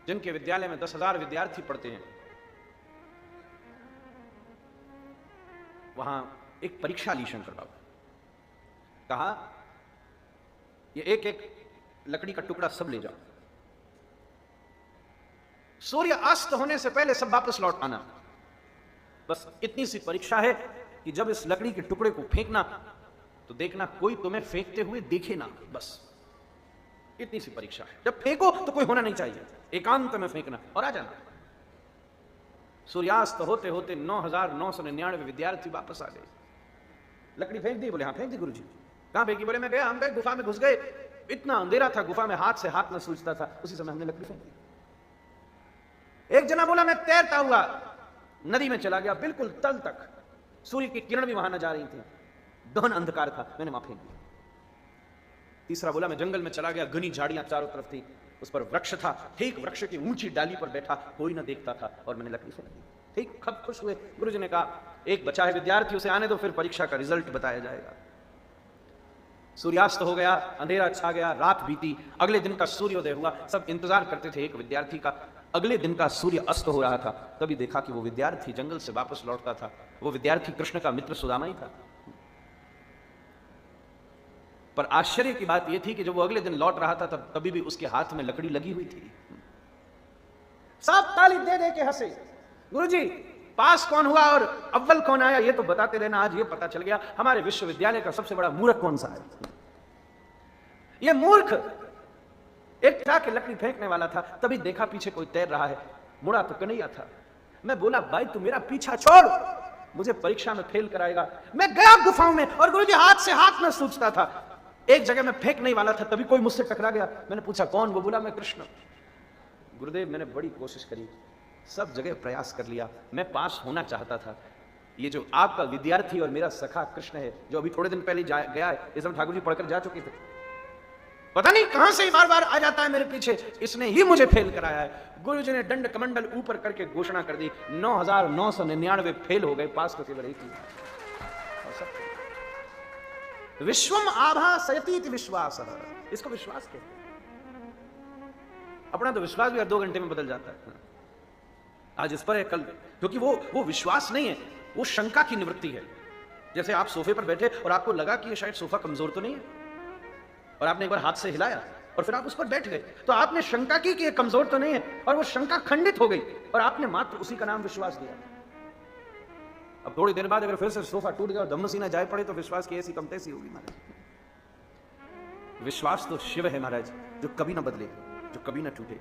जिनके विद्यालय में 10,000 विद्यार्थी पढ़ते हैं, वहां एक परीक्षा ली शंकर बाबा। कहा ये एक एक लकड़ी का टुकड़ा सब ले जाओ, सूर्य अस्त होने से पहले सब वापस लौट आना। बस इतनी सी परीक्षा है कि जब इस लकड़ी के टुकड़े को फेंकना तो देखना कोई तुम्हें फेंकते हुए देखे ना। बस इतनी सी परीक्षा है। जब फेंको तो कोई होना नहीं चाहिए, एकांत में फेंकना और आ जाना। सूर्यास्त होते होते 9,999 विद्यार्थी वापस आ गए। लकड़ी फेंक दी? बोले हाँ फेंक दी गुरुजी। कहां फेंकी? बोले मैं गया, हम गए गुफा में घुस गए, इतना अंधेरा था, गुफा में हाथ से हाथ न सूझता था, उसी समय हमने लकड़ी फेंक दी। एक जना बोला मैं तैरता हुआ नदी में चला गया, बिल्कुल तल तक, सूर्य की किरण भी वहां न जा रही थी, गहन अंधकार था, मैंने वहां फेंक दिया। तीसरा बोला मैं जंगल में चला गया, घनी झाड़ियां चारों तरफ थी, उस पर वृक्ष था, ठीक वृक्ष की ऊंची डाली पर बैठा, कोई ना देखता था, और मैंने लकड़ी फेंक दी। ठीक खब खुश हुए। गुरुजी ने कहा एक बचा है विद्यार्थी, उसे आने दो, फिर परीक्षा का रिजल्ट बताया जाएगा। सूर्यास्त हो गया, अंधेरा छा गया, रात बीती, अगले दिन का सूर्योदय हुआ। सब इंतजार करते थे एक विद्यार्थी का। अगले दिन का सूर्य अस्त हो रहा था, तभी देखा कि वो विद्यार्थी जंगल से वापस लौटता था। वो विद्यार्थी कृष्ण का मित्र सुदामा ही था। पर आश्चर्य की बात यह थी कि जब वो अगले दिन लौट रहा था तब तभी भी उसके हाथ में लकड़ी लगी हुई थी। सब ताली दे दे के हंसे। गुरुजी पास कौन हुआ और अव्वल कौन आया ये तो बताते रहना। आज ये पता चल गया हमारे विश्वविद्यालय का सबसे बड़ा मूर्ख कौन सा है। ये मूर्ख एक था कि लकड़ी फेंकने वाला था, तभी देखा पीछे कोई तैर रहा है, मुड़ा तो कन्हैया था। मैं बोला भाई तू मेरा पीछा छोड़, मुझे परीक्षा में फेल कराएगा। मैं गया गुफाओं में और गुरुजी हाथ से हाथ न सूझता था। एक जगह में फेंकने वाला था, तभी कोई मुझसे टकरा गया। मैंने पूछा कौन? वो बोला मैं कृष्ण। गुरुदेव मैंने बड़ी कोशिश करी, सब जगह प्रयास कर लिया, मैं पास होना चाहता था। ये जो आपका विद्यार्थी और मेरा सखा कृष्ण है, जो अभी थोड़े दिन पहले गया है, इस समय ठाकुर जी पढ़कर जा चुके थे, पता नहीं कहां से बार बार आ जाता है मेरे पीछे, इसने ही मुझे फेल कराया है। गुरु जी ने दंड कमंडल ऊपर करके घोषणा कर दी, 9,999 फेल हो गए, पास तो केवल एक ही। विश्वम आभासयति विश्वास, इसको विश्वास कहते हैं। अपना तो विश्वास भी 2 घंटे में बदल जाता है। आज इस पर है, कल, क्योंकि वो विश्वास नहीं है, वो शंका की निवृत्ति है। जैसे आप सोफे पर बैठे और आपको लगा कि ये शायद सोफा कमजोर तो नहीं है, और आपने एक बार हाथ से हिलाया और फिर आप उस पर बैठ गए, तो आपने शंका की कि ये कमजोर तो नहीं है, और वो शंका खंडित हो गई और आपने मात्र उसी का नाम विश्वास दिया। अब थोड़ी देर बाद अगर फिर से सोफा टूट गया और धम्मसीना जाए पड़े तो विश्वास की ऐसी कम तैसी होगी महाराज। विश्वास तो शिव है महाराज, जो कभी ना बदले, जो कभी ना टूटे।